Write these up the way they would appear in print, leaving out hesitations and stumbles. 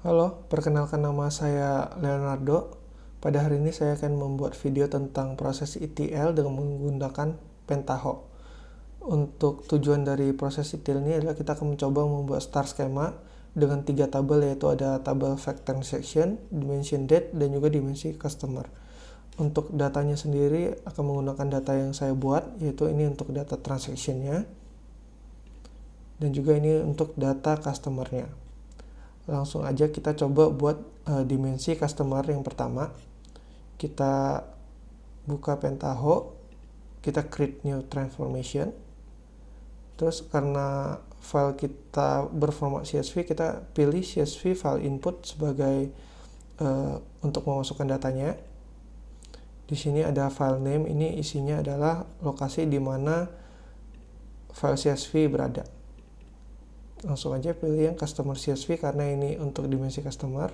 Halo, perkenalkan nama saya Leonardo. Pada hari ini saya akan membuat video tentang proses ETL dengan menggunakan Pentaho. Untuk tujuan dari proses ETL ini adalah kita akan mencoba membuat star schema dengan 3 tabel, yaitu ada tabel fact transaction, dimension date, dan juga dimensi customer. Untuk datanya sendiri akan menggunakan data yang saya buat, yaitu ini untuk data transaction-nya, dan juga ini untuk data customer-nya. Langsung aja kita coba buat dimensi customer yang pertama. Kita buka Pentaho, kita create new transformation. Terus karena file kita berformat CSV, kita pilih CSV file input sebagai untuk memasukkan datanya. Di sini ada file name, ini isinya adalah lokasi di mana file CSV berada. Langsung aja pilih yang customer CSV karena ini untuk dimensi customer.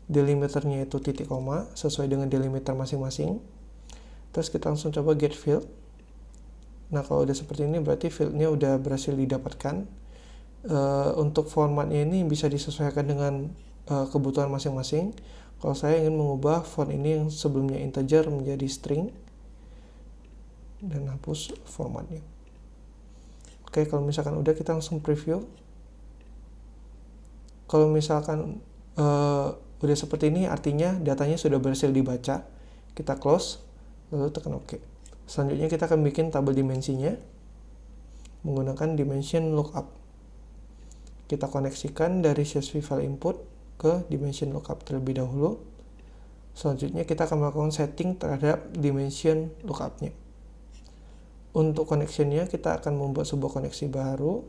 Delimiternya itu titik koma sesuai dengan delimiter masing-masing. Terus kita langsung coba get field. Nah, kalau udah seperti ini berarti fieldnya udah berhasil didapatkan. Untuk formatnya ini bisa disesuaikan dengan kebutuhan masing-masing. Kalau saya ingin mengubah font ini yang sebelumnya integer menjadi string dan hapus formatnya. Oke, kalau misalkan udah, kita langsung preview. Kalau misalkan udah seperti ini, artinya datanya sudah berhasil dibaca. Kita close, lalu tekan OK. Selanjutnya kita akan bikin tabel dimensinya menggunakan dimension lookup. Kita koneksikan dari CSV file input ke dimension lookup terlebih dahulu. Selanjutnya kita akan melakukan setting terhadap dimension lookupnya. Untuk connectionnya kita akan membuat sebuah koneksi baru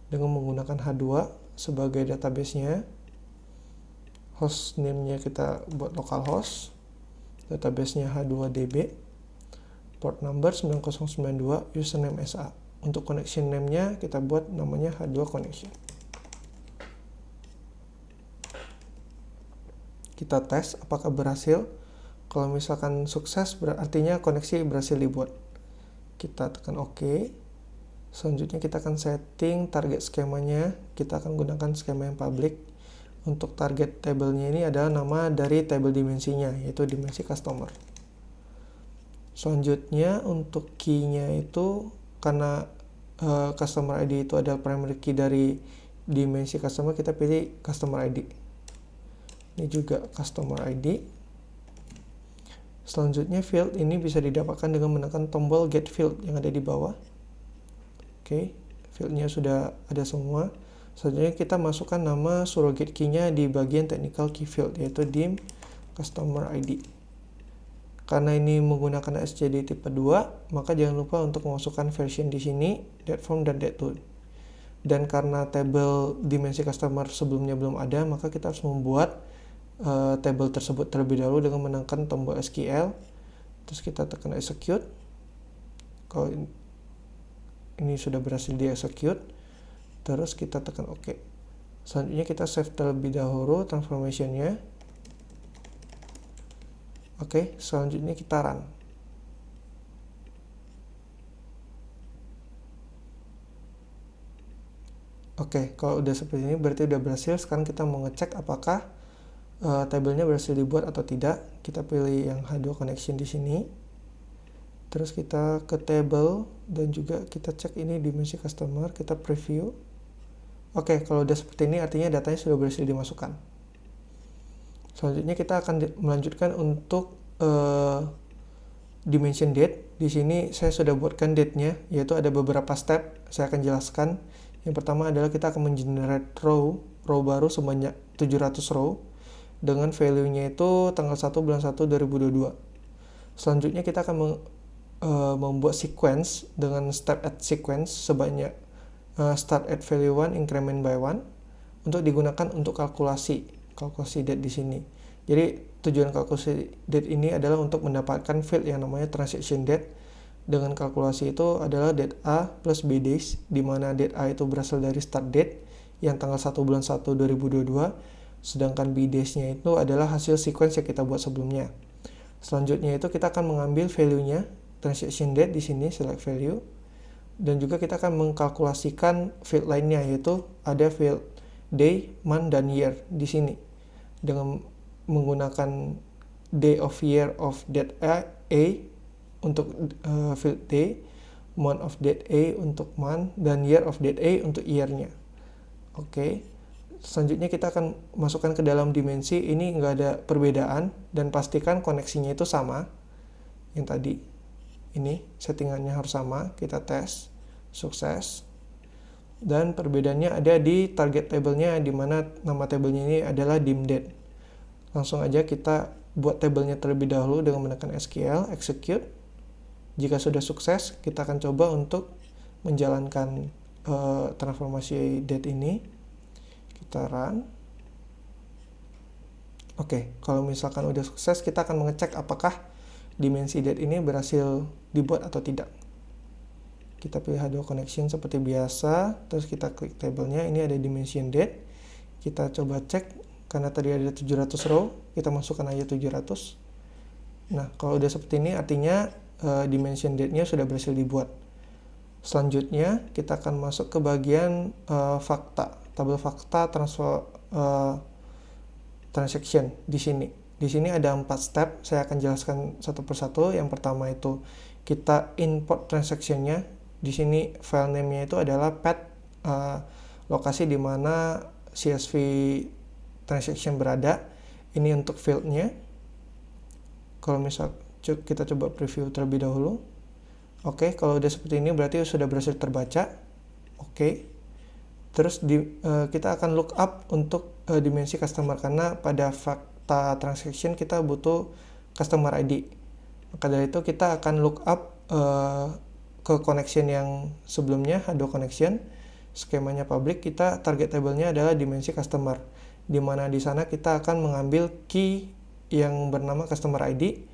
dengan menggunakan H2 sebagai database-nya. Host name-nya kita buat localhost, database-nya H2DB, port number 9092, username SA. Untuk connection name-nya kita buat namanya H2 connection. Kita tes apakah berhasil. Kalau misalkan sukses, artinya koneksi berhasil dibuat. Kita tekan OK. Selanjutnya kita akan setting target skemanya. Kita akan gunakan skema yang public. Untuk target tabelnya ini adalah nama dari tabel dimensinya, yaitu dimensi customer. Selanjutnya untuk key-nya itu, karena customer ID itu adalah primary key dari dimensi customer, kita pilih customer ID. Ini juga customer ID. Selanjutnya field ini bisa didapatkan dengan menekan tombol get field yang ada di bawah. Oke, fieldnya sudah ada semua. Selanjutnya kita masukkan nama surrogate key-nya di bagian technical key field, yaitu dim customer ID. Karena ini menggunakan SCD tipe 2, maka jangan lupa untuk memasukkan version di sini, date from dan date to. Dan karena tabel dimensi customer sebelumnya belum ada, maka kita harus membuat tabel tersebut terlebih dahulu dengan menekan tombol SQL. Terus kita tekan execute. Kalau ini sudah berhasil di execute, terus kita tekan OK. Selanjutnya kita save terlebih dahulu transformation-nya. Oke, selanjutnya kita run. Oke, kalau udah seperti ini berarti udah berhasil. Sekarang kita mau ngecek apakah tabelnya berhasil dibuat atau tidak. Kita pilih yang H2 connection di sini. Terus kita ke table dan juga kita cek ini dimensi customer, kita preview. Oke, kalau udah seperti ini artinya datanya sudah berhasil dimasukkan. Selanjutnya kita akan melanjutkan untuk dimension date. Di sini saya sudah buatkan date-nya, yaitu ada beberapa step, saya akan jelaskan. Yang pertama adalah kita akan mengenerate row baru sebanyak 700 row dengan value-nya itu tanggal 1 bulan 1 2022. Selanjutnya kita akan membuat sequence dengan step add sequence sebanyak start at value 1 increment by 1 untuk digunakan untuk kalkulasi date di sini. Jadi tujuan kalkulasi date ini adalah untuk mendapatkan field yang namanya transaction date. Dengan kalkulasi itu adalah date A plus B days, di mana date A itu berasal dari start date yang tanggal 1 bulan 1 2022, sedangkan B days-nya itu adalah hasil sequence yang kita buat sebelumnya. Selanjutnya itu kita akan mengambil value-nya, transaction date di sini, select value, dan juga kita akan mengkalkulasikan field lainnya, yaitu ada field day, month, dan year di sini. Dengan menggunakan day of year of date A untuk field day, month of date A untuk month, dan year of date A untuk year-nya. Oke. Selanjutnya kita akan masukkan ke dalam dimensi, ini nggak ada perbedaan, dan pastikan koneksinya itu sama. Yang tadi, ini settingannya harus sama, kita tes, sukses. Dan perbedaannya ada di target table-nya, di mana nama tabelnya ini adalah dim date. Langsung aja kita buat tabelnya terlebih dahulu dengan menekan SQL, execute. Jika sudah sukses, kita akan coba untuk menjalankan transformasi date ini. Kita run. Oke, kalau misalkan udah sukses, kita akan mengecek apakah dimensi date ini berhasil dibuat atau tidak. Kita pilih H2 connection seperti biasa, terus kita klik tabelnya, ini ada dimension date. Kita coba cek, karena tadi ada 700 row, kita masukkan aja 700. Nah, kalau udah seperti ini, artinya dimension date-nya sudah berhasil dibuat. Selanjutnya, kita akan masuk ke bagian fakta. Tabel fakta transaction di sini. Di sini ada 4 step, saya akan jelaskan satu persatu. Yang pertama itu kita import transaction-nya. Di sini file name-nya itu adalah path, lokasi di mana CSV transaction berada. Ini untuk field-nya. Kalau misal kita coba preview terlebih dahulu. Oke, kalau udah seperti ini berarti sudah berhasil terbaca. Oke. Terus kita akan look up untuk dimensi customer, karena pada fakta transaction kita butuh customer ID. Maka dari itu kita akan look up ke connection yang sebelumnya, H2 connection. Skemanya public, kita target table-nya adalah dimensi customer, di mana di sana kita akan mengambil key yang bernama customer ID,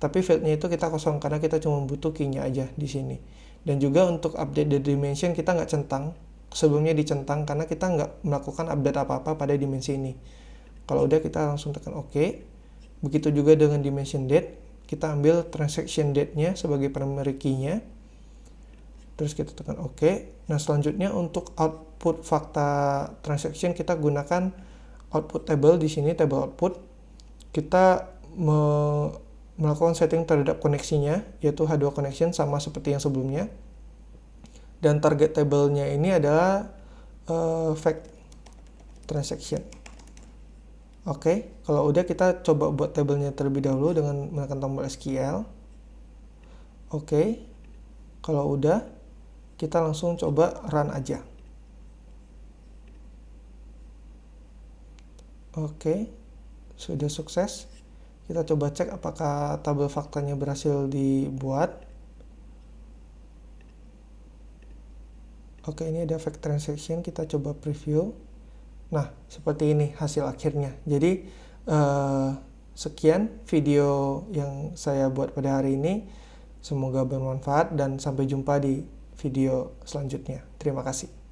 tapi field-nya itu kita kosong karena kita cuma butuh key-nya aja di sini. Dan juga untuk update the dimension kita nggak centang, sebelumnya dicentang karena kita nggak melakukan update apa-apa pada dimensi ini. Kalau udah, kita langsung tekan OK. Begitu juga dengan dimension date, kita ambil transaction date-nya sebagai primary key-nya. Terus kita tekan OK. Nah, selanjutnya untuk output fakta transaction kita gunakan output table di sini, table output. Kita melakukan setting terhadap koneksinya, yaitu H2 connection sama seperti yang sebelumnya. Dan target table-nya ini adalah fact transaction. Oke, kalau udah kita coba buat tabelnya terlebih dahulu dengan menekan tombol SQL. Oke, kalau udah kita langsung coba run aja. Oke, sudah sukses. Kita coba cek apakah tabel faktanya berhasil dibuat. Oke, ini ada fact transaction, kita coba preview. Nah, seperti ini hasil akhirnya. Jadi, sekian video yang saya buat pada hari ini. Semoga bermanfaat dan sampai jumpa di video selanjutnya. Terima kasih.